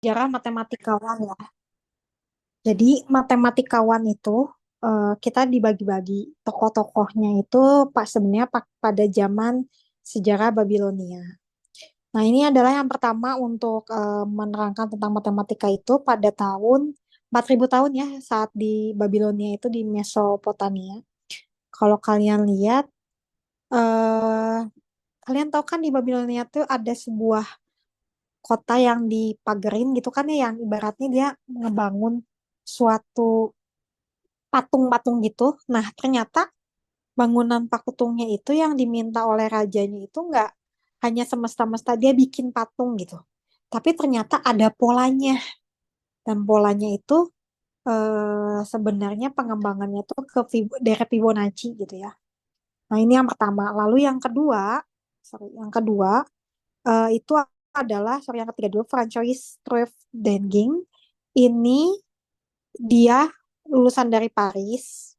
sejarah matematikawan ya. Jadi matematikawan itu kita dibagi-bagi tokoh-tokohnya itu pak sebenarnya pada zaman sejarah Babilonia. Nah, ini adalah yang pertama untuk menerangkan tentang matematika itu pada tahun 4000 tahun ya saat di Babilonia itu di Mesopotamia. Kalau kalian lihat eh kalian tahu kan di Babilonia tuh ada sebuah kota yang dipagerin gitu kan ya yang ibaratnya dia ngebangun suatu patung-patung gitu. Nah, ternyata bangunan pakutungnya itu yang diminta oleh rajanya itu nggak hanya semesta-mesta dia bikin patung gitu. Tapi ternyata ada polanya. Dan polanya itu sebenarnya pengembangannya tuh ke dari Fibonacci gitu ya. Nah, ini yang pertama. Lalu yang kedua, sorry, yang kedua itu adalah, sorry, yang ketiga dulu, Francois Truffaut. Ini dia lulusan dari Paris.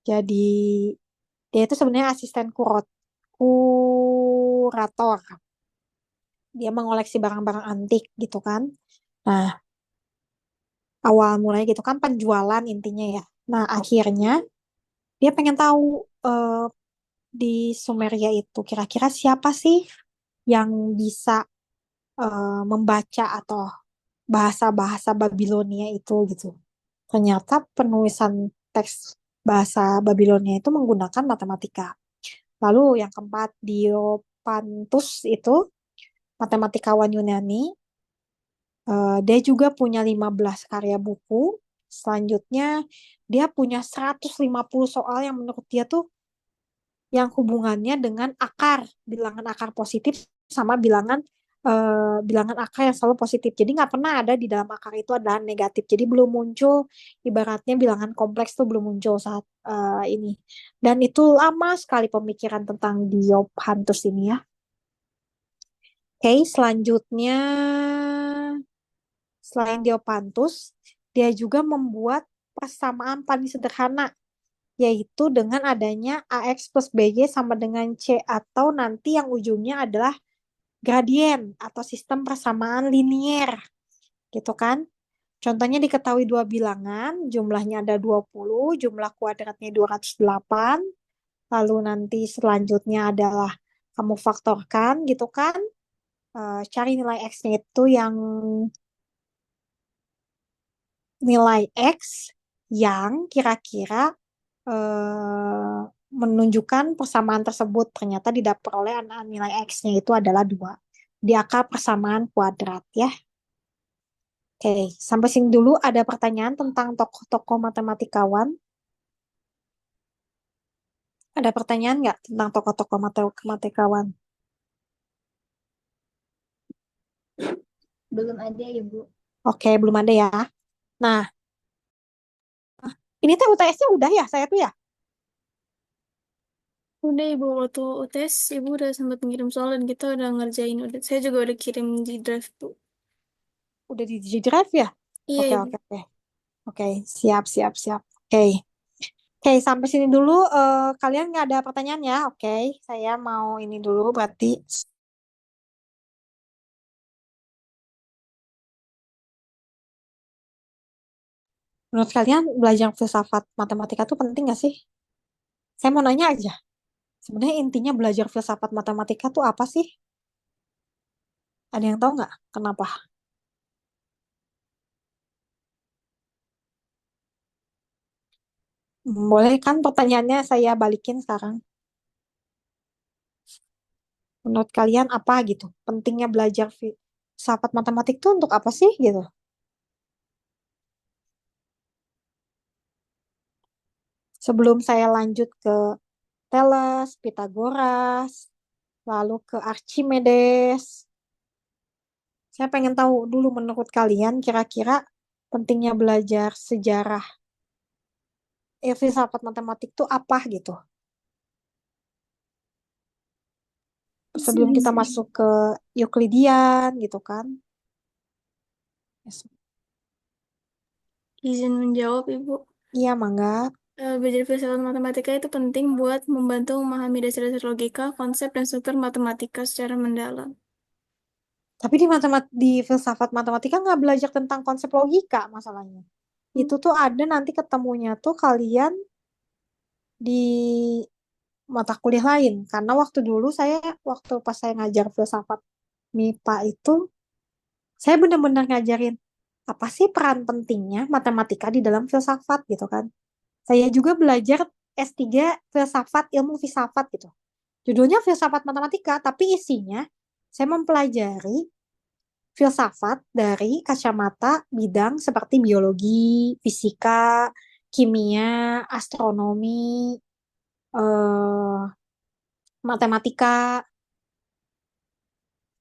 Jadi dia itu sebenarnya asisten kurator. Dia mengoleksi barang-barang antik gitu kan. Nah, awal mulanya gitu kan penjualan intinya ya. Nah, akhirnya dia pengen tahu eh, di Sumeria itu kira-kira siapa sih yang bisa membaca atau bahasa-bahasa Babilonia itu gitu. Ternyata penulisan teks bahasa Babilonia itu menggunakan matematika. Lalu yang keempat, Diopantus itu matematikawan Yunani. Dia juga punya 15 karya buku. Selanjutnya, dia punya 150 soal yang menurut dia tuh yang hubungannya dengan akar, bilangan akar positif sama bilangan akar yang selalu positif. Jadi nggak pernah ada di dalam akar itu adalah negatif. Jadi belum muncul, ibaratnya bilangan kompleks tuh belum muncul saat ini. Dan itu lama sekali pemikiran tentang Diopantus ini ya. Oke, selanjutnya selain Diopantus, dia juga membuat persamaan paling sederhana, yaitu dengan adanya AX plus BY sama dengan C, atau nanti yang ujungnya adalah gradien atau sistem persamaan linier, gitu kan. Contohnya diketahui dua bilangan, jumlahnya ada 20, jumlah kuadratnya 208, lalu nanti selanjutnya adalah kamu faktorkan gitu kan. Cari nilai X-nya itu yang nilai X yang kira-kira eh, menunjukkan persamaan tersebut ternyata diperoleh nilai X-nya itu adalah 2 di akar persamaan kuadrat ya. Oke, sampai sini dulu ada pertanyaan tentang tokoh-tokoh matematikawan. Ada pertanyaan nggak tentang tokoh-tokoh matematikawan? Belum ada, Ibu. Oke, belum ada ya. Nah, ini teh UTS-nya udah ya, saya tuh ya. Udah Ibu, waktu UTS Ibu udah sempat ngirim soal dan kita udah ngerjain. Udah, saya juga udah kirim di drive Bu. Udah di Drive ya. Iya Oke, Ibu. oke, oke. Oke, siap, siap, siap. Oke. Oke, sampai sini dulu. Kalian nggak ada pertanyaan ya? Oke, saya mau ini dulu berarti. Menurut kalian belajar filsafat matematika tuh penting nggak sih? Saya mau nanya aja. Sebenarnya intinya belajar filsafat matematika tuh apa sih? Ada yang tahu nggak? Kenapa? Boleh kan pertanyaannya saya balikin sekarang. Menurut kalian apa gitu? Pentingnya belajar filsafat matematik tuh untuk apa sih gitu? Sebelum saya lanjut ke Thales, Pythagoras, lalu ke Archimedes, saya pengen tahu dulu menurut kalian kira-kira pentingnya belajar sejarah filsafat matematik tuh apa gitu? Sebelum kita masuk ke Euclidean gitu kan? Yes. Izin menjawab Ibu. Iya, mangga. Belajar filsafat matematika itu penting buat membantu memahami dasar-dasar logika, konsep, dan struktur matematika secara mendalam. Tapi di filsafat matematika nggak belajar tentang konsep logika masalahnya. Hmm. Itu tuh ada nanti ketemunya tuh kalian di mata kuliah lain. Karena waktu pas saya ngajar filsafat MIPA itu, saya benar-benar ngajarin apa sih peran pentingnya matematika di dalam filsafat gitu kan. Saya juga belajar S3 filsafat ilmu filsafat gitu. Judulnya filsafat matematika, tapi isinya saya mempelajari filsafat dari kacamata bidang seperti biologi, fisika, kimia, astronomi, eh, matematika.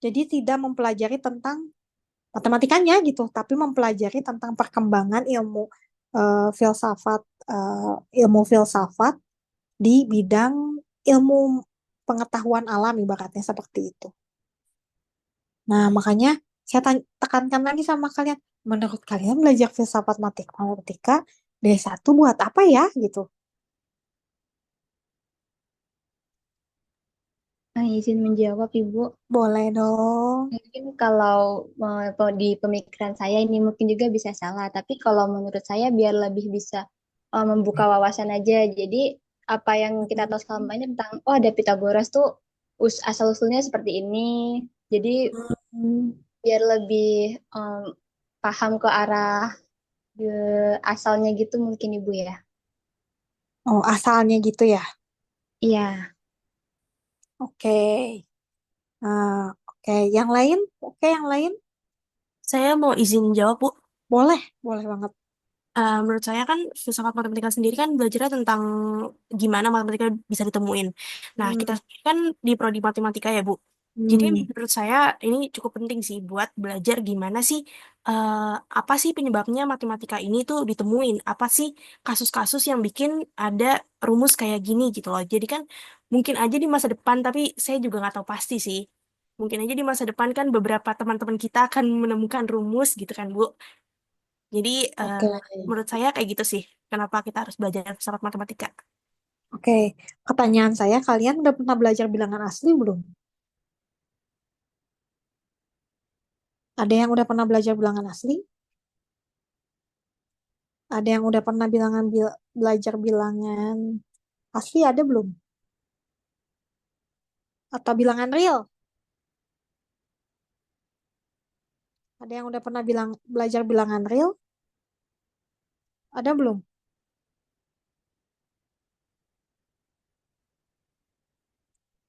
Jadi tidak mempelajari tentang matematikanya gitu, tapi mempelajari tentang perkembangan filsafat, ilmu filsafat di bidang ilmu pengetahuan alam ibaratnya seperti itu. Nah, makanya tekankan lagi sama kalian, menurut kalian belajar filsafat matematika D1 buat apa ya gitu? Nah, izin menjawab, Ibu. Boleh dong. Mungkin kalau di pemikiran saya ini mungkin juga bisa salah, tapi kalau menurut saya biar lebih bisa membuka wawasan aja. Jadi apa yang kita tahu selama ini tentang oh ada Pitagoras tuh asal-usulnya seperti ini. Jadi Hmm. biar lebih paham ke arah asalnya gitu mungkin Ibu ya. Oh, asalnya gitu ya. Iya. Oke. Oke, yang lain? Oke, yang lain? Saya mau izin jawab, Bu. Boleh, boleh banget. Menurut saya kan filsafat matematika sendiri kan belajarnya tentang gimana matematika bisa ditemuin. Nah, kita Hmm. sendiri kan di prodi matematika ya, Bu. Jadi Hmm. menurut saya ini cukup penting sih buat belajar gimana sih eh, apa sih penyebabnya matematika ini tuh ditemuin. Apa sih kasus-kasus yang bikin ada rumus kayak gini gitu loh. Jadi kan mungkin aja di masa depan, tapi saya juga nggak tahu pasti sih. Mungkin aja di masa depan kan beberapa teman-teman kita akan menemukan rumus gitu kan, Bu. Jadi Oke, menurut saya kayak gitu sih. Kenapa kita harus belajar filsafat matematika? oke. Pertanyaan saya, kalian udah pernah belajar bilangan asli belum? Ada yang udah pernah belajar bilangan asli? Ada yang udah pernah belajar bilangan asli ada belum? Atau bilangan real? Ada yang udah pernah belajar bilangan real? Ada belum?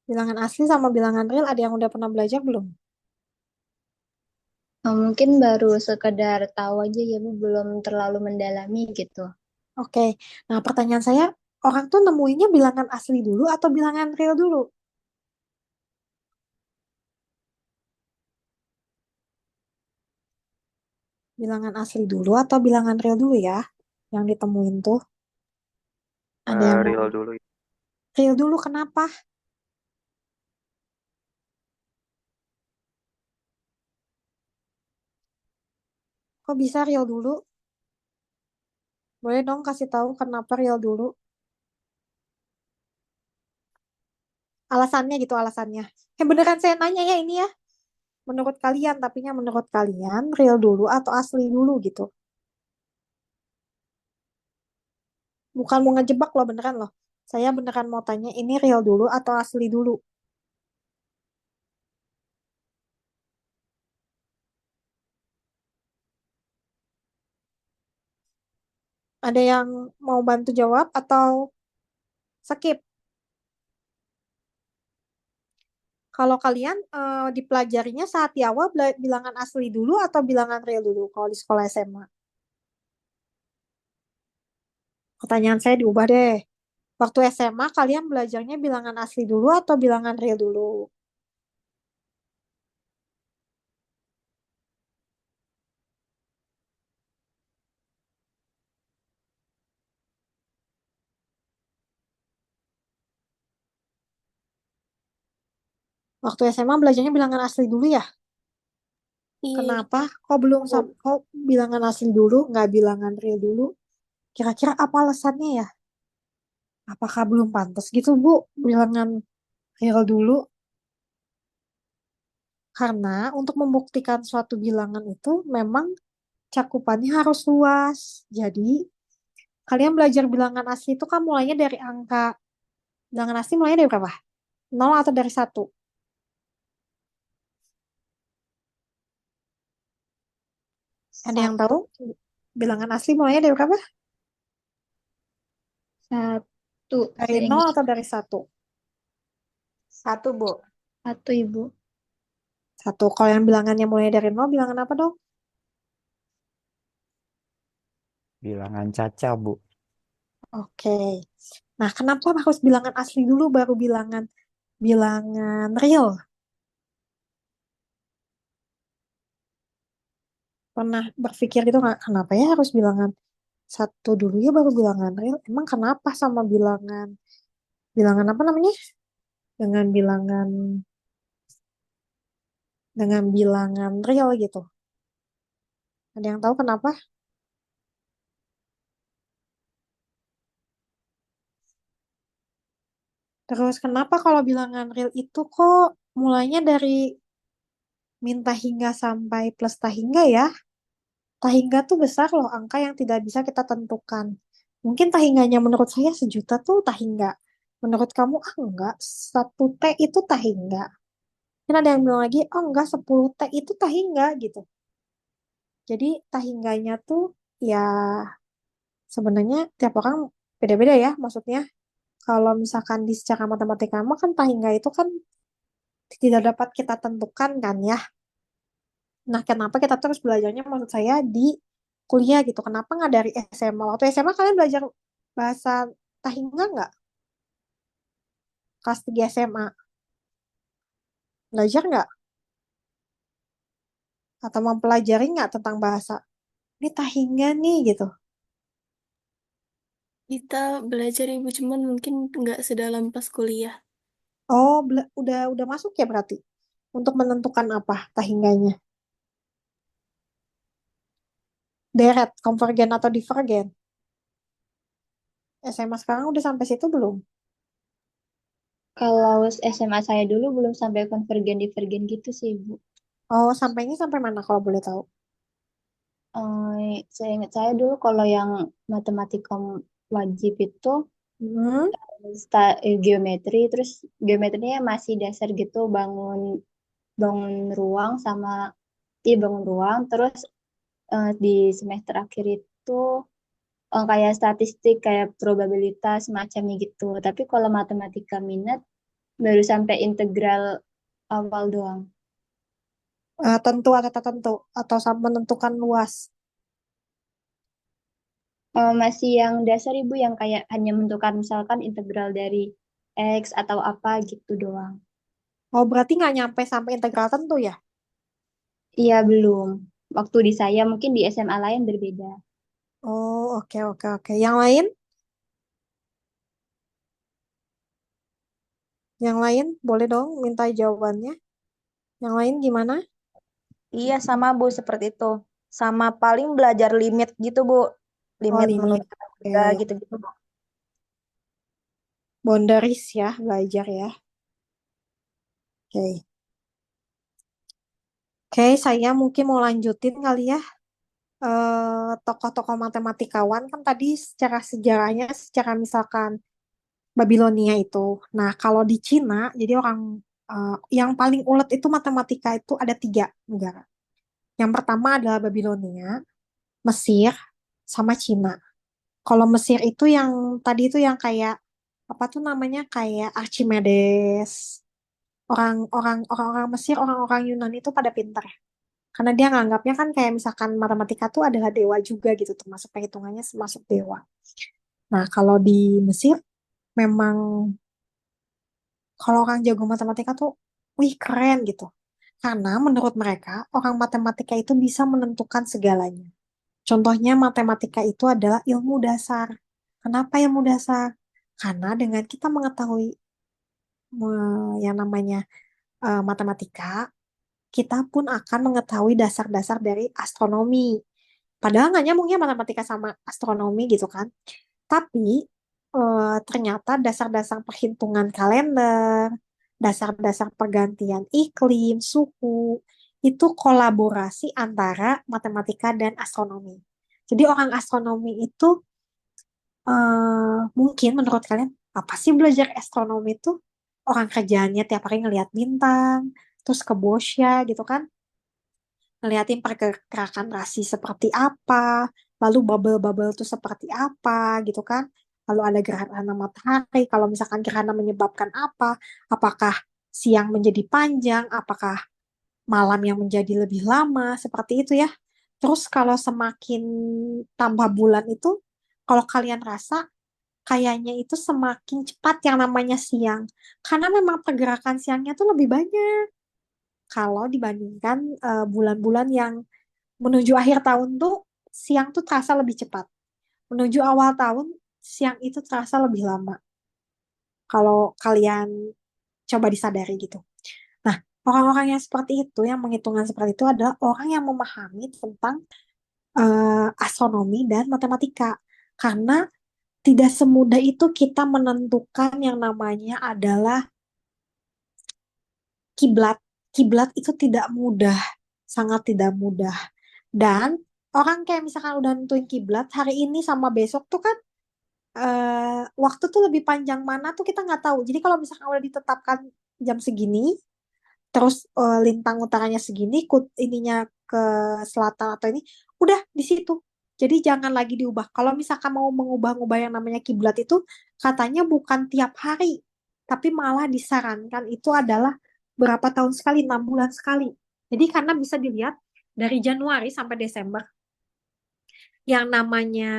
Bilangan asli sama bilangan real ada yang udah pernah belajar belum? Mungkin baru sekedar tahu aja ya Bu, belum terlalu mendalami gitu. Oke. Nah, pertanyaan saya, orang tuh nemuinnya bilangan asli dulu atau bilangan real dulu? Bilangan asli dulu atau bilangan real dulu ya? Yang ditemuin tuh. Ada yang mau Real dulu. real dulu kenapa? Kok bisa real dulu? Boleh dong kasih tahu kenapa real dulu? Alasannya gitu alasannya. Beneran saya nanya ya ini ya. Menurut kalian, tapinya menurut kalian real dulu atau asli dulu gitu. Bukan mau ngejebak loh beneran loh. Saya beneran mau tanya ini real dulu atau asli dulu. Ada yang mau bantu jawab atau skip? Kalau kalian dipelajarinya saat di awal bilangan asli dulu atau bilangan real dulu kalau di sekolah SMA? Pertanyaan saya diubah deh. Waktu SMA kalian belajarnya bilangan asli dulu atau bilangan real dulu? Waktu SMA belajarnya bilangan asli dulu ya? Iya, Kenapa? Kok bilangan asli dulu, nggak bilangan real dulu? Kira-kira apa alasannya ya? Apakah belum pantas gitu, Bu? Bilangan real dulu? Karena untuk membuktikan suatu bilangan itu memang cakupannya harus luas. Jadi, kalian belajar bilangan asli itu kan mulainya dari angka, bilangan asli mulainya dari berapa? Nol atau dari satu? Ada yang tahu? Bilangan asli mulainya dari berapa? Satu, Dari nol seingat atau dari satu? Satu, Bu. satu Ibu. Satu. Kalau yang bilangannya mulai dari nol, bilangan apa dong? Bilangan caca, Bu. Oke. Nah, kenapa harus bilangan asli dulu baru bilangan bilangan real? Pernah berpikir gitu nggak? Kenapa ya harus bilangan satu dulu ya baru bilangan real? Emang kenapa sama bilangan bilangan apa namanya? Dengan bilangan real gitu. Ada yang tahu kenapa? Terus kenapa kalau bilangan real itu kok mulainya dari min tahingga sampai plus tahingga ya? Tahingga tuh besar loh, angka yang tidak bisa kita tentukan. Mungkin tahingganya menurut saya 1 juta tuh tahingga. Menurut kamu, ah enggak, 1 T itu tahingga. Dan ada yang bilang lagi, oh enggak, 10 T itu tahingga gitu. Jadi tahingganya tuh ya sebenarnya tiap orang beda-beda ya. Maksudnya kalau misalkan di secara matematika mah kan tahingga itu kan tidak dapat kita tentukan kan ya. Nah, kenapa kita terus belajarnya maksud saya di kuliah gitu. Kenapa nggak dari SMA? Waktu SMA kalian belajar bahasa Tahingga nggak? Kelas 3 SMA. Belajar nggak? Atau mempelajari nggak tentang bahasa? Ini Tahingga nih gitu. Kita belajar Ibu, cuman mungkin nggak sedalam pas kuliah. Oh, udah masuk ya berarti. Untuk menentukan apa Tahingganya? Deret, konvergen atau divergen? SMA sekarang udah sampai situ belum? Kalau SMA saya dulu belum sampai konvergen divergen gitu sih Ibu. Oh, sampainya sampai mana kalau boleh tahu? Saya ingat saya dulu kalau yang matematika wajib itu Hmm. geometri, terus geometrinya masih dasar gitu, bangun bangun ruang sama bangun ruang, terus di semester akhir itu kayak statistik, kayak probabilitas semacamnya gitu. Tapi kalau matematika minat baru sampai integral awal doang. Tentu atau tak tentu? Atau sama menentukan luas? Masih yang dasar Ibu yang kayak hanya menentukan misalkan integral dari X atau apa gitu doang. Oh, berarti nggak nyampe sampai integral tentu ya? Iya belum. Waktu di saya mungkin di SMA lain berbeda. Oh, oke, oke, oke. Yang lain? Yang lain boleh dong minta jawabannya. Yang lain gimana? Iya, sama Bu, seperti itu. Sama paling belajar limit gitu, Bu. Oh, Limit limit. menurut juga Oke. gitu-gitu, Bu. Boundaries ya, belajar ya. Oke. Oke, saya mungkin mau lanjutin kali ya. Tokoh-tokoh matematikawan kan tadi secara sejarahnya, secara misalkan Babilonia itu. Nah, kalau di Cina, jadi orang yang paling ulet itu matematika itu ada 3 negara. Yang pertama adalah Babilonia, Mesir, sama Cina. Kalau Mesir itu yang tadi itu yang kayak apa tuh namanya kayak Archimedes. Orang-orang Mesir, orang-orang Yunani itu pada pintar. Karena dia nganggapnya kan kayak misalkan matematika tuh adalah dewa juga gitu, termasuk perhitungannya termasuk dewa. Nah, kalau di Mesir memang kalau orang jago matematika tuh, wih keren gitu. Karena menurut mereka orang matematika itu bisa menentukan segalanya. Contohnya matematika itu adalah ilmu dasar. Kenapa ilmu dasar? Karena dengan kita mengetahui yang namanya matematika, kita pun akan mengetahui dasar-dasar dari astronomi. Padahal nggak nyambungnya matematika sama astronomi gitu kan. Tapi ternyata dasar-dasar perhitungan kalender, dasar-dasar pergantian iklim, suhu, itu kolaborasi antara matematika dan astronomi. Jadi orang astronomi itu mungkin menurut kalian apa sih belajar astronomi itu? Orang kerjaannya tiap hari ngelihat bintang, terus ke Bosya gitu kan, ngeliatin pergerakan rasi seperti apa, lalu bubble-bubble itu seperti apa gitu kan. Lalu ada gerhana matahari, kalau misalkan gerhana menyebabkan apa, apakah siang menjadi panjang, apakah malam yang menjadi lebih lama, seperti itu ya. Terus kalau semakin tambah bulan itu, kalau kalian rasa kayaknya itu semakin cepat yang namanya siang. Karena memang pergerakan siangnya tuh lebih banyak kalau dibandingkan bulan-bulan yang menuju akhir tahun tuh siang tuh terasa lebih cepat. Menuju awal tahun siang itu terasa lebih lama. Kalau kalian coba disadari gitu. Nah, orang-orang yang seperti itu, yang menghitungkan seperti itu adalah orang yang memahami tentang astronomi dan matematika. Karena tidak semudah itu kita menentukan yang namanya adalah kiblat. Kiblat itu tidak mudah, sangat tidak mudah. Dan orang kayak misalkan udah nentuin kiblat hari ini sama besok tuh kan waktu tuh lebih panjang mana tuh kita nggak tahu. Jadi kalau misalkan udah ditetapkan jam segini, terus lintang utaranya segini, ininya ke selatan atau ini, udah di situ. Jadi jangan lagi diubah. Kalau misalkan mau mengubah-ubah yang namanya kiblat itu, katanya bukan tiap hari, tapi malah disarankan itu adalah berapa tahun sekali, 6 bulan sekali. Jadi karena bisa dilihat dari Januari sampai Desember, yang namanya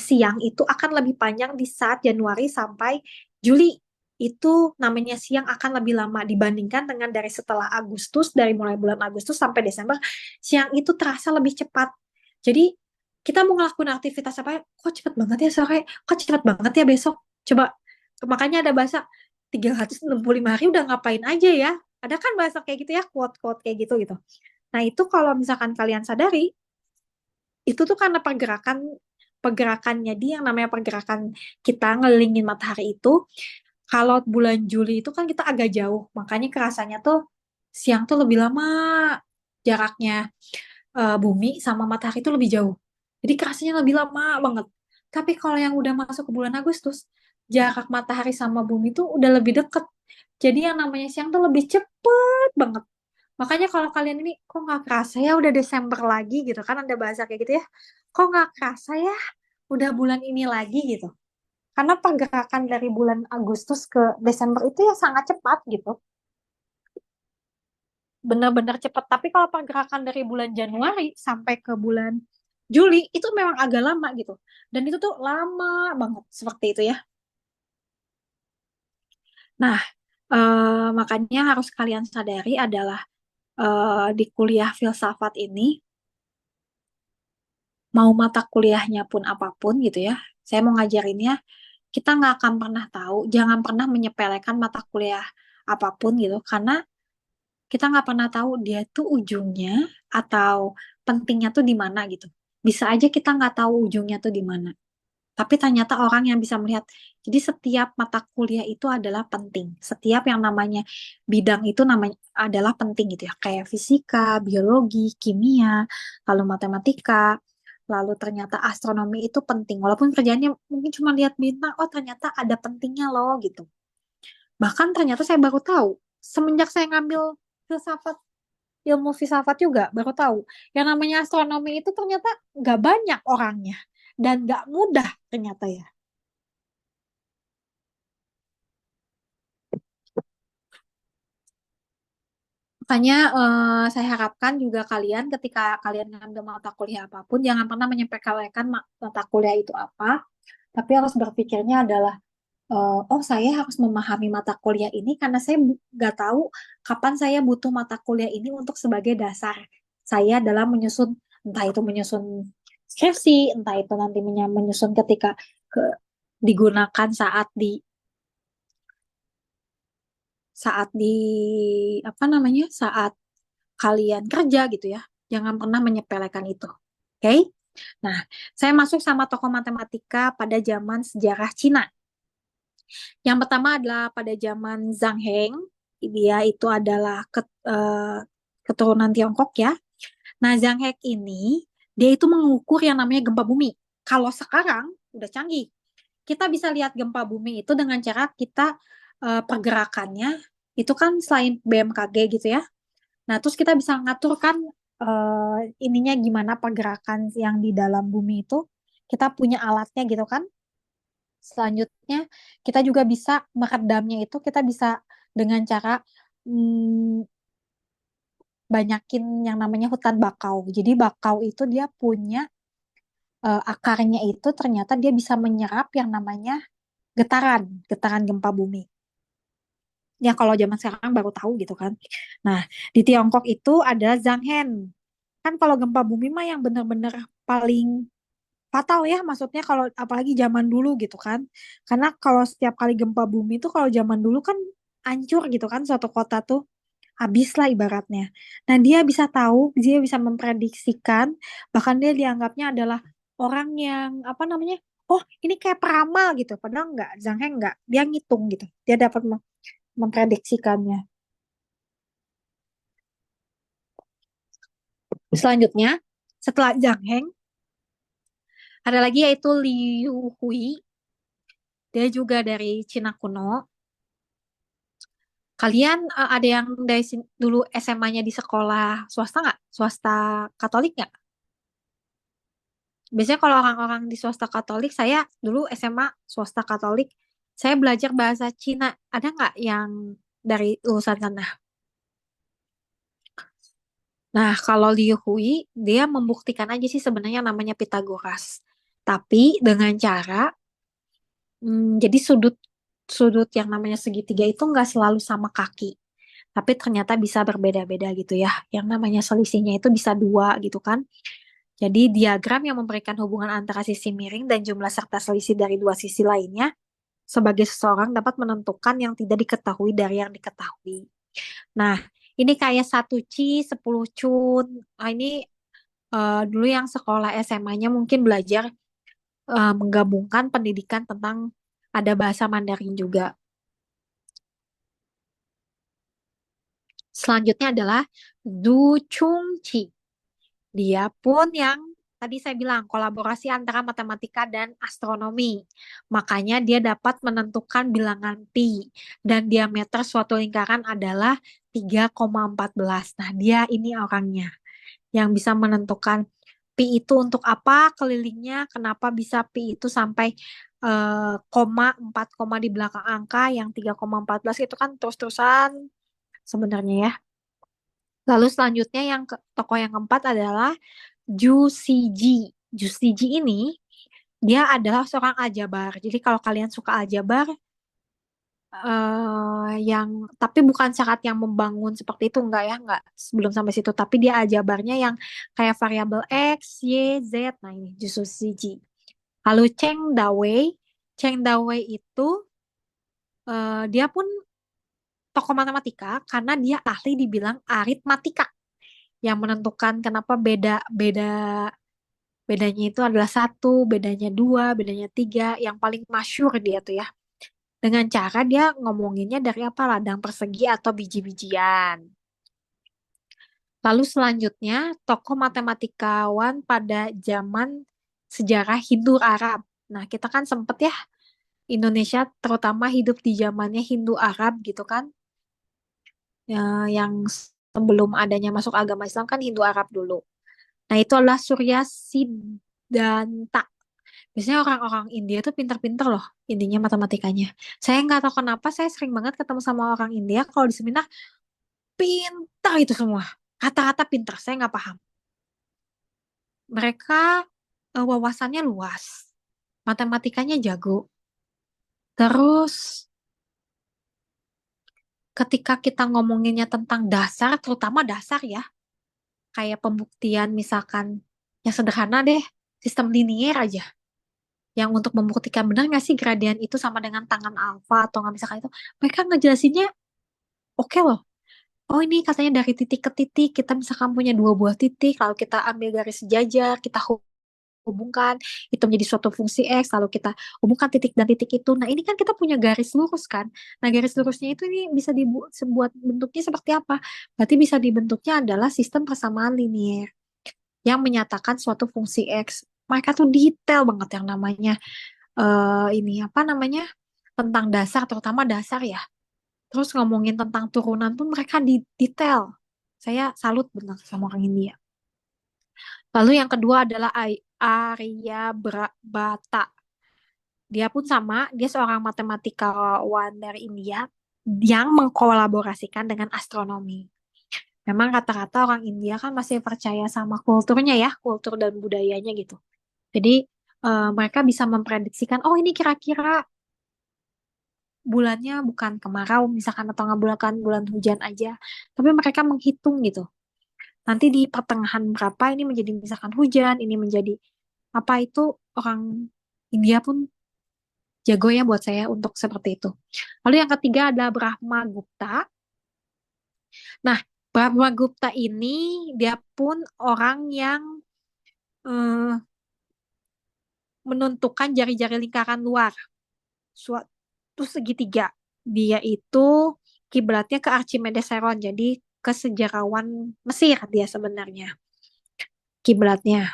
siang itu akan lebih panjang di saat Januari sampai Juli. Itu namanya siang akan lebih lama dibandingkan dengan dari setelah Agustus, dari mulai bulan Agustus sampai Desember, siang itu terasa lebih cepat. Jadi kita mau ngelakuin aktivitas apa, kok cepet banget ya sore, kok cepet banget ya besok. Coba, makanya ada bahasa 365 hari udah ngapain aja ya. Ada kan bahasa kayak gitu ya, quote-quote kayak gitu gitu. Nah itu kalau misalkan kalian sadari, itu tuh karena pergerakannya dia yang namanya pergerakan kita ngelilingin matahari itu kalau bulan Juli itu kan kita agak jauh makanya kerasanya tuh siang tuh lebih lama jaraknya bumi sama matahari itu lebih jauh jadi kerasanya lebih lama banget tapi kalau yang udah masuk ke bulan Agustus jarak matahari sama bumi itu udah lebih deket jadi yang namanya siang tuh lebih cepet banget. Makanya kalau kalian ini kok nggak kerasa ya udah Desember lagi gitu kan ada bahasa kayak gitu ya. Kok nggak kerasa ya udah bulan ini lagi gitu. Karena pergerakan dari bulan Agustus ke Desember itu ya sangat cepat gitu. Benar-benar cepat. Tapi kalau pergerakan dari bulan Januari sampai ke bulan Juli itu memang agak lama gitu. Dan itu tuh lama banget seperti itu ya. Nah, makanya harus kalian sadari adalah di kuliah filsafat ini mau mata kuliahnya pun apapun gitu ya, saya mau ngajarinnya, kita nggak akan pernah tahu, jangan pernah menyepelekan mata kuliah apapun gitu, karena kita nggak pernah tahu dia tuh ujungnya atau pentingnya tuh di mana gitu. Bisa aja kita nggak tahu ujungnya tuh di mana. Tapi ternyata orang yang bisa melihat, jadi setiap mata kuliah itu adalah penting. Setiap yang namanya bidang itu namanya adalah penting gitu ya. Kayak fisika, biologi, kimia, lalu matematika, lalu ternyata astronomi itu penting. Walaupun kerjaannya mungkin cuma lihat bintang, oh ternyata ada pentingnya loh gitu. Bahkan ternyata saya baru tahu, semenjak saya ngambil filsafat, ilmu filsafat juga, baru tahu. Yang namanya astronomi itu ternyata nggak banyak orangnya. Dan nggak mudah ternyata ya. Makanya saya harapkan juga kalian ketika kalian ngambil mata kuliah apapun, jangan pernah menyepelekan mata kuliah itu apa, tapi harus berpikirnya adalah, oh saya harus memahami mata kuliah ini karena saya nggak tahu kapan saya butuh mata kuliah ini untuk sebagai dasar saya dalam menyusun, entah itu menyusun skripsi, entah itu nanti menyusun ketika ke, digunakan saat di apa namanya saat kalian kerja gitu ya jangan pernah menyepelekan itu oke. Nah saya masuk sama tokoh matematika pada zaman sejarah Cina. Yang pertama adalah pada zaman Zhang Heng dia itu adalah keturunan Tiongkok ya. Nah, Zhang He ini dia itu mengukur yang namanya gempa bumi. Kalau sekarang udah canggih, kita bisa lihat gempa bumi itu dengan cara kita pergerakannya itu kan selain BMKG gitu ya. Nah, terus kita bisa ngatur kan ininya gimana pergerakan yang di dalam bumi itu. Kita punya alatnya gitu kan. Selanjutnya, kita juga bisa meredamnya itu kita bisa dengan cara mm, banyakin yang namanya hutan bakau. Jadi bakau itu dia punya akarnya itu ternyata dia bisa menyerap yang namanya getaran, getaran gempa bumi. Ya kalau zaman sekarang baru tahu gitu kan. Nah, di Tiongkok itu ada Zhanghen. Kan kalau gempa bumi mah yang benar-benar paling fatal ya, maksudnya kalau apalagi zaman dulu gitu kan. Karena kalau setiap kali gempa bumi itu kalau zaman dulu kan hancur gitu kan suatu kota tuh habis lah ibaratnya. Nah, dia bisa tahu, dia bisa memprediksikan, bahkan dia dianggapnya adalah orang yang apa namanya? Oh, ini kayak peramal gitu. Padahal enggak, Zhang He enggak. Dia ngitung gitu. Dia dapat memprediksikannya. Selanjutnya, setelah Zhang Heng, ada lagi yaitu Liu Hui. Dia juga dari Cina kuno. Kalian ada yang dari dulu SMA-nya di sekolah swasta nggak? Swasta Katolik nggak? Biasanya kalau orang-orang di swasta Katolik, saya dulu SMA swasta Katolik, saya belajar bahasa Cina. Ada nggak yang dari lulusan sana? Nah, kalau Liu Hui, dia membuktikan aja sih sebenarnya namanya Pitagoras. Tapi dengan cara jadi sudut sudut yang namanya segitiga itu nggak selalu sama kaki, tapi ternyata bisa berbeda-beda gitu ya. Yang namanya selisihnya itu bisa dua gitu kan. Jadi diagram yang memberikan hubungan antara sisi miring dan jumlah serta selisih dari dua sisi lainnya sebagai seseorang dapat menentukan yang tidak diketahui dari yang diketahui. Nah, ini kayak 1 Ci, 10 Cun. Nah, ini dulu yang sekolah SMA-nya mungkin belajar menggabungkan pendidikan tentang ada bahasa Mandarin juga. Selanjutnya adalah Du Chungqi. Dia pun yang tadi saya bilang kolaborasi antara matematika dan astronomi. Makanya dia dapat menentukan bilangan pi dan diameter suatu lingkaran adalah 3,14. Nah, dia ini orangnya yang bisa menentukan pi itu untuk apa kelilingnya, kenapa bisa pi itu sampai koma 4 koma di belakang angka yang 3,14 itu kan terus-terusan sebenarnya ya. Lalu selanjutnya yang tokoh yang keempat adalah Ju Siji. Ju Siji ini dia adalah seorang aljabar. Jadi kalau kalian suka aljabar, yang tapi bukan syarat yang membangun seperti itu enggak ya, enggak sebelum sampai situ. Tapi dia aljabarnya yang kayak variabel X, Y, Z. Nah ini Ju Siji. Lalu Cheng Dawei itu dia pun tokoh matematika karena dia ahli dibilang aritmatika yang menentukan kenapa beda beda bedanya itu adalah satu, bedanya dua, bedanya tiga, yang paling masyur dia tuh ya. Dengan cara dia ngomonginnya dari apa ladang persegi atau biji-bijian. Lalu selanjutnya tokoh matematikawan pada zaman sejarah Hindu Arab. Nah, kita kan sempet ya Indonesia terutama hidup di zamannya Hindu Arab gitu kan. Ya, yang sebelum adanya masuk agama Islam kan Hindu Arab dulu. Nah, itu adalah Surya Siddhanta. Biasanya orang-orang India tuh pinter-pinter loh, intinya matematikanya. Saya nggak tahu kenapa, saya sering banget ketemu sama orang India, kalau di seminar, pinter itu semua. Kata-kata pinter, saya nggak paham. Mereka wawasannya luas, matematikanya jago. Terus, ketika kita ngomonginnya tentang dasar, terutama dasar ya, kayak pembuktian misalkan, yang sederhana deh, sistem linier aja. Yang untuk membuktikan benar nggak sih gradien itu sama dengan tangan alfa atau nggak misalkan itu. Mereka ngejelasinnya oke loh. Oh ini katanya dari titik ke titik, kita misalkan punya dua buah titik, lalu kita ambil garis sejajar, kita hubungkan itu menjadi suatu fungsi X, lalu kita hubungkan titik dan titik itu. Nah, ini kan kita punya garis lurus kan. Nah, garis lurusnya itu ini bisa dibuat bentuknya seperti apa? Berarti bisa dibentuknya adalah sistem persamaan linier yang menyatakan suatu fungsi X. Mereka tuh detail banget yang namanya ini apa namanya? Tentang dasar, terutama dasar ya. Terus ngomongin tentang turunan pun mereka detail. Saya salut benar sama orang India. Lalu yang kedua adalah Arya Bhatta. Dia pun sama, dia seorang matematikawan dari India yang mengkolaborasikan dengan astronomi. Memang rata-rata orang India kan masih percaya sama kulturnya ya, kultur dan budayanya gitu. Jadi mereka bisa memprediksikan, oh ini kira-kira bulannya bukan kemarau misalkan atau nggak bulan hujan aja, tapi mereka menghitung gitu. Nanti di pertengahan berapa ini menjadi misalkan hujan, ini menjadi apa itu orang India pun jago ya buat saya untuk seperti itu. Lalu yang ketiga adalah Brahmagupta. Nah, Brahmagupta ini dia pun orang yang eh, menentukan jari-jari lingkaran luar, suatu segitiga. Dia itu kiblatnya ke Archimedes Heron, jadi ke sejarawan Mesir dia sebenarnya kiblatnya,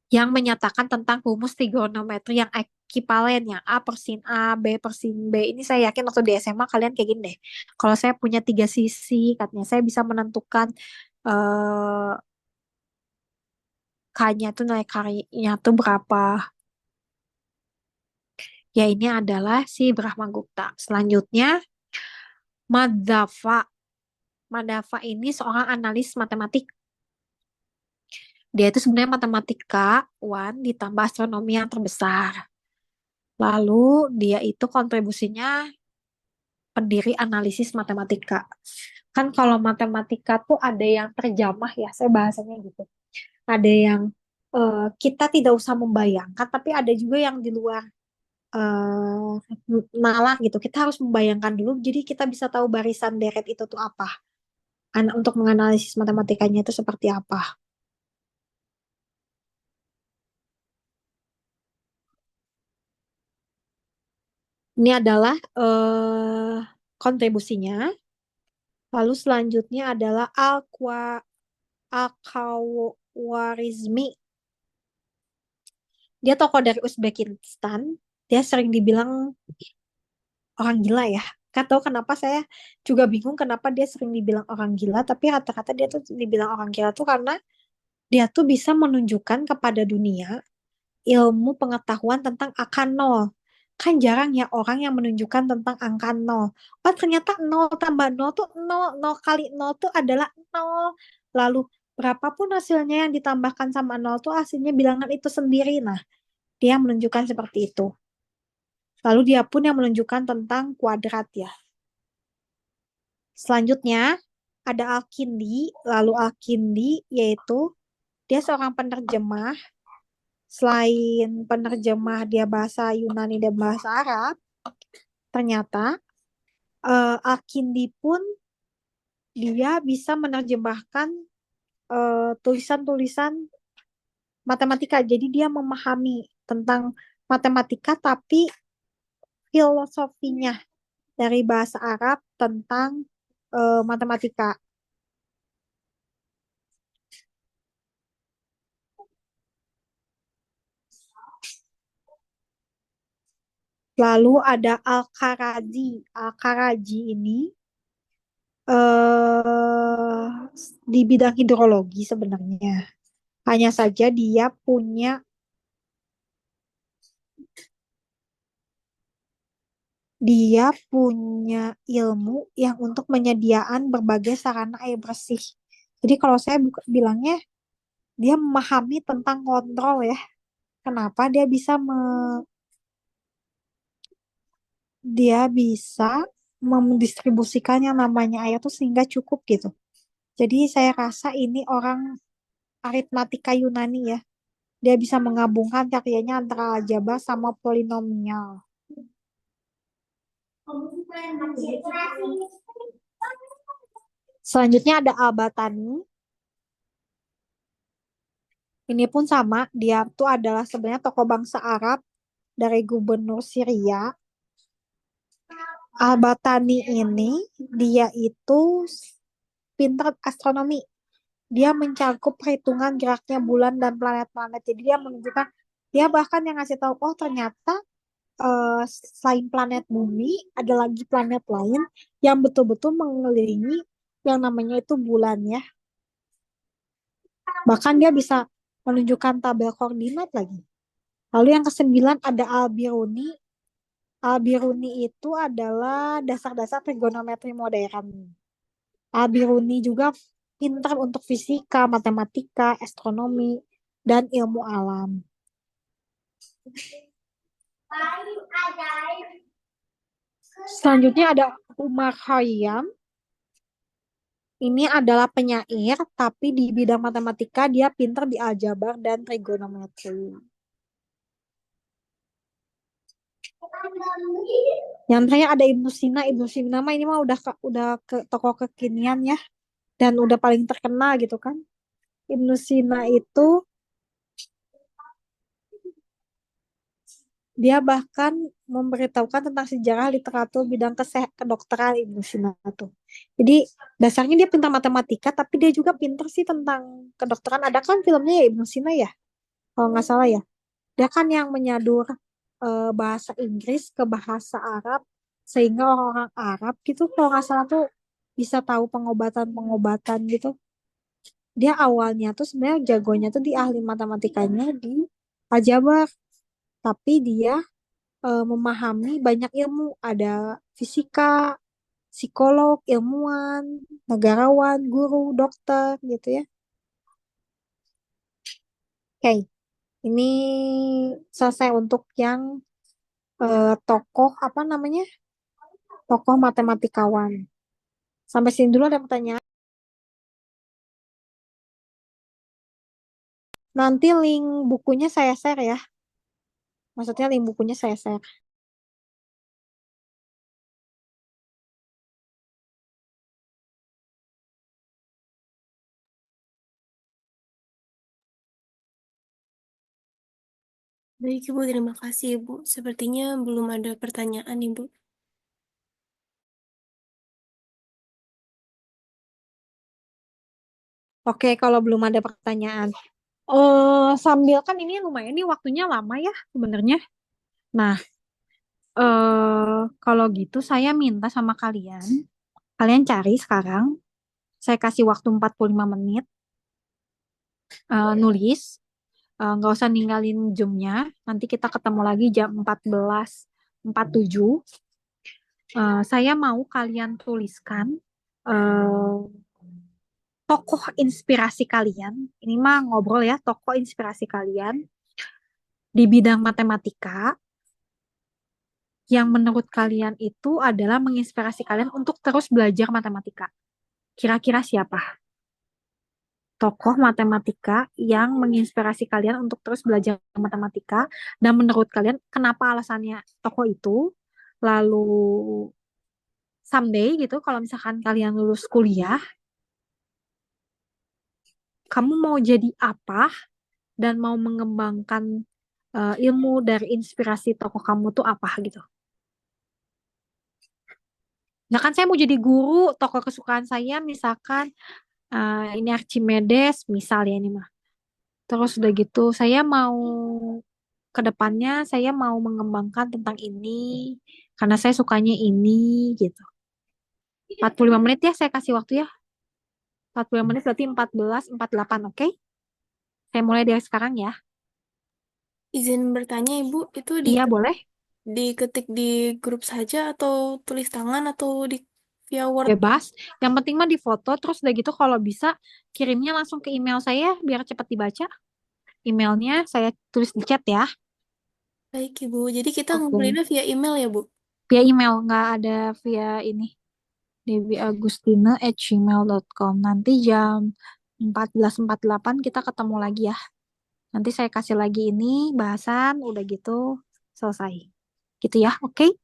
yang menyatakan tentang rumus trigonometri yang ekivalen yang A per sin A, B per sin B. Ini saya yakin waktu di SMA kalian kayak gini deh. Kalau saya punya tiga sisi, katanya saya bisa menentukan eh K-nya tuh nilai K-nya tuh berapa. Ya ini adalah si Brahmagupta. Selanjutnya Madhava. Madhava ini seorang analis matematik. Dia itu sebenarnya matematikawan ditambah astronomi yang terbesar. Lalu dia itu kontribusinya pendiri analisis matematika. Kan kalau matematika tuh ada yang terjamah ya, saya bahasanya gitu. Ada yang kita tidak usah membayangkan, tapi ada juga yang di luar nalar gitu. Kita harus membayangkan dulu, jadi kita bisa tahu barisan deret itu tuh apa. Untuk menganalisis matematikanya itu seperti apa. Ini adalah kontribusinya. Lalu selanjutnya adalah Al-Khawarizmi. Dia tokoh dari Uzbekistan. Dia sering dibilang orang gila ya. Gak tahu kenapa saya juga bingung kenapa dia sering dibilang orang gila. Tapi rata-rata dia tuh dibilang orang gila tuh karena dia tuh bisa menunjukkan kepada dunia ilmu pengetahuan tentang angka nol. Kan jarang ya orang yang menunjukkan tentang angka nol. Oh ternyata nol tambah nol tuh nol, nol kali nol tuh adalah nol. Lalu berapapun hasilnya yang ditambahkan sama nol tuh hasilnya bilangan itu sendiri. Nah, dia menunjukkan seperti itu. Lalu dia pun yang menunjukkan tentang kuadrat ya. Selanjutnya ada Al-Kindi. Lalu Al-Kindi yaitu dia seorang penerjemah. Selain penerjemah dia bahasa Yunani dan bahasa Arab, ternyata Al-Kindi pun dia bisa menerjemahkan tulisan-tulisan matematika. Jadi dia memahami tentang matematika tapi filosofinya dari bahasa Arab tentang matematika. Lalu ada Al-Karazi. Al-Karazi ini eh di bidang hidrologi sebenarnya. Hanya saja dia punya ilmu yang untuk menyediaan berbagai sarana air bersih. Jadi kalau saya bilangnya dia memahami tentang kontrol ya. Kenapa dia bisa mendistribusikan yang namanya air itu sehingga cukup gitu. Jadi saya rasa ini orang aritmatika Yunani ya. Dia bisa menggabungkan karyanya antara aljabar sama polinomial. Selanjutnya ada Al-Batani. Ini pun sama, dia tuh adalah sebenarnya tokoh bangsa Arab dari gubernur Syria. Al-Batani ini dia itu pintar astronomi. Dia mencakup perhitungan geraknya bulan dan planet-planet. Jadi dia menunjukkan, dia bahkan yang ngasih tahu, oh ternyata selain planet bumi, ada lagi planet lain yang betul-betul mengelilingi yang namanya itu bulan ya. Bahkan dia bisa menunjukkan tabel koordinat lagi. Lalu yang kesembilan ada Al-Biruni. Al-Biruni itu adalah dasar-dasar trigonometri modern. Al-Biruni juga pintar untuk fisika, matematika, astronomi, dan ilmu alam. Selanjutnya ada Umar Khayyam. Ini adalah penyair, tapi di bidang matematika dia pintar di aljabar dan trigonometri. Yang terakhir ada Ibnu Sina. Ibnu Sina mah ini mah udah ke tokoh kekinian ya, dan udah paling terkenal gitu kan. Ibnu Sina itu dia bahkan memberitahukan tentang sejarah literatur bidang kedokteran Ibnu Sina tuh. Jadi dasarnya dia pintar matematika, tapi dia juga pintar sih tentang kedokteran. Ada kan filmnya ya Ibnu Sina ya, kalau nggak salah ya. Dia kan yang menyadur bahasa Inggris ke bahasa Arab, sehingga orang-orang Arab gitu kalau nggak salah tuh bisa tahu pengobatan-pengobatan gitu. Dia awalnya tuh sebenarnya jagonya tuh di ahli matematikanya di aljabar, tapi dia memahami banyak ilmu, ada fisika, psikolog, ilmuwan, negarawan, guru, dokter gitu ya. Oke, ini selesai untuk yang tokoh apa namanya? Tokoh matematikawan. Sampai sini dulu ada pertanyaan. Nanti link bukunya saya share ya. Maksudnya link bukunya saya share. Baik, Ibu, terima kasih, Ibu. Sepertinya belum ada pertanyaan, Ibu. Oke, kalau belum ada pertanyaan. Sambil kan ini lumayan nih waktunya lama ya sebenarnya. Nah, kalau gitu saya minta sama kalian, kalian cari sekarang. Saya kasih waktu 45 menit nulis. Nggak usah ninggalin Zoom-nya. Nanti kita ketemu lagi jam 14.47. Saya mau kalian tuliskan eh, tokoh inspirasi kalian. Ini mah ngobrol ya, tokoh inspirasi kalian di bidang matematika yang menurut kalian itu adalah menginspirasi kalian untuk terus belajar matematika. Kira-kira siapa? Tokoh matematika yang menginspirasi kalian untuk terus belajar matematika, dan menurut kalian kenapa alasannya tokoh itu? Lalu someday gitu, kalau misalkan kalian lulus kuliah, kamu mau jadi apa dan mau mengembangkan ilmu dari inspirasi tokoh kamu tuh apa gitu. Nah kan saya mau jadi guru, tokoh kesukaan saya misalkan ini Archimedes, misal ya ini mah. Terus udah gitu, saya mau ke depannya saya mau mengembangkan tentang ini karena saya sukanya ini gitu. 45 menit ya saya kasih waktu ya. 45 menit berarti 14.48, oke? Saya mulai dari sekarang ya. Izin bertanya, Ibu, itu Iya, boleh. diketik di grup saja atau tulis tangan atau di via Word? Bebas. Yang penting mah di foto, terus udah gitu kalau bisa kirimnya langsung ke email saya biar cepat dibaca. Emailnya saya tulis di chat ya. Baik, Ibu. Jadi kita Oke. ngumpulinnya via email ya, Bu? Via email, nggak ada via ini. dewiagustina@gmail.com. Nanti jam 14.48 kita ketemu lagi ya. Nanti saya kasih lagi ini bahasan, udah gitu selesai. Gitu ya, oke?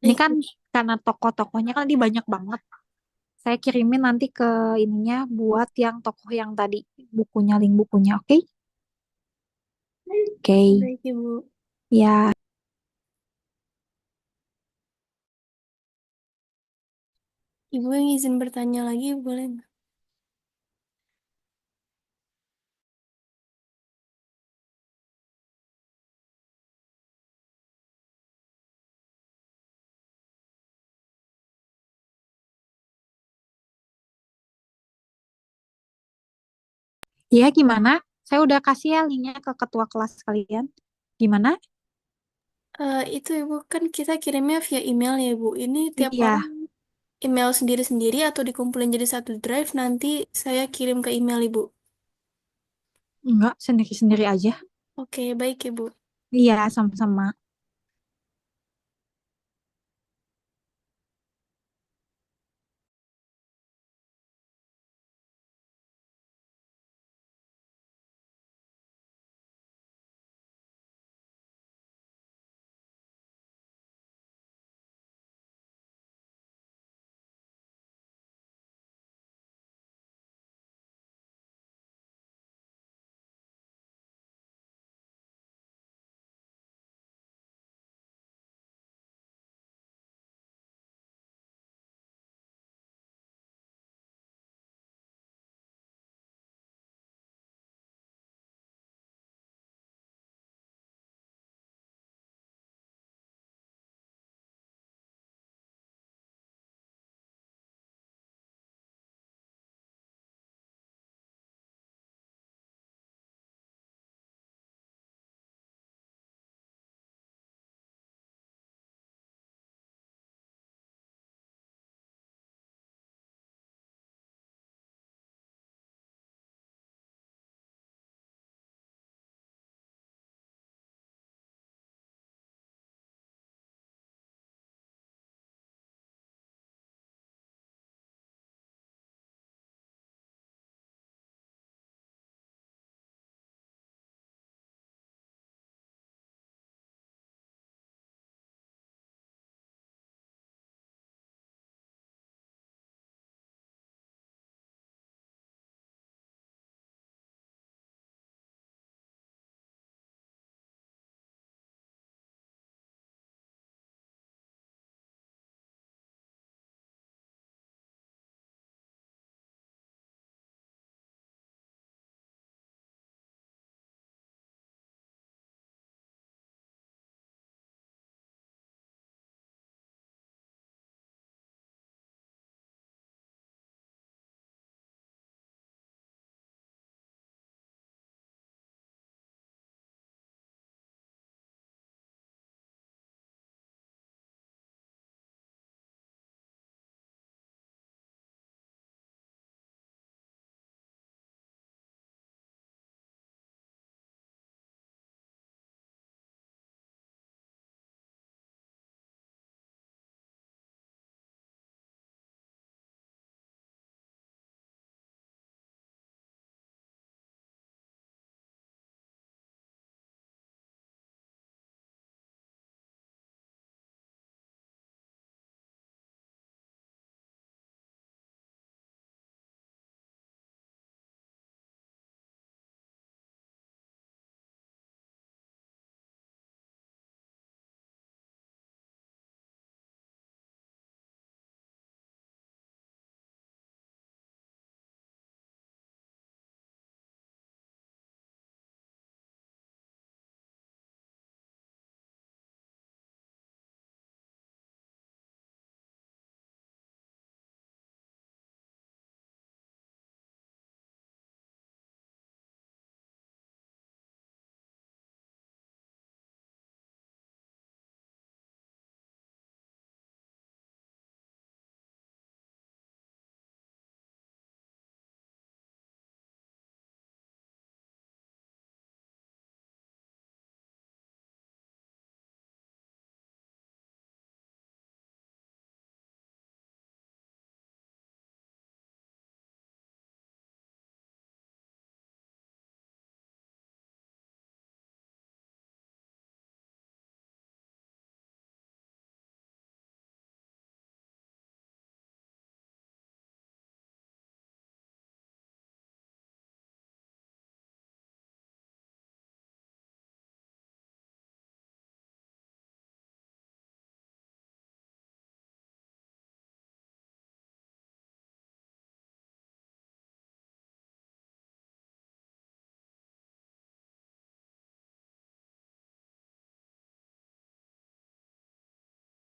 Ini Baik, kan Bu. karena tokoh-tokohnya kan ini banyak banget. Saya kirimin nanti ke ininya buat yang tokoh yang tadi bukunya, link bukunya, oke? Oke. Baik, Ibu. Ya. Ibu yang izin bertanya lagi, boleh nggak? Ya, gimana? Saya udah kasih ya linknya ke ketua kelas kalian. Gimana? Itu Ibu, kan kita kirimnya via email ya Ibu. Ini tiap Iya, orang email sendiri-sendiri atau dikumpulin jadi satu drive, nanti saya kirim ke email Ibu. enggak, sendiri-sendiri aja. Oke, baik Ibu. Iya, sama-sama.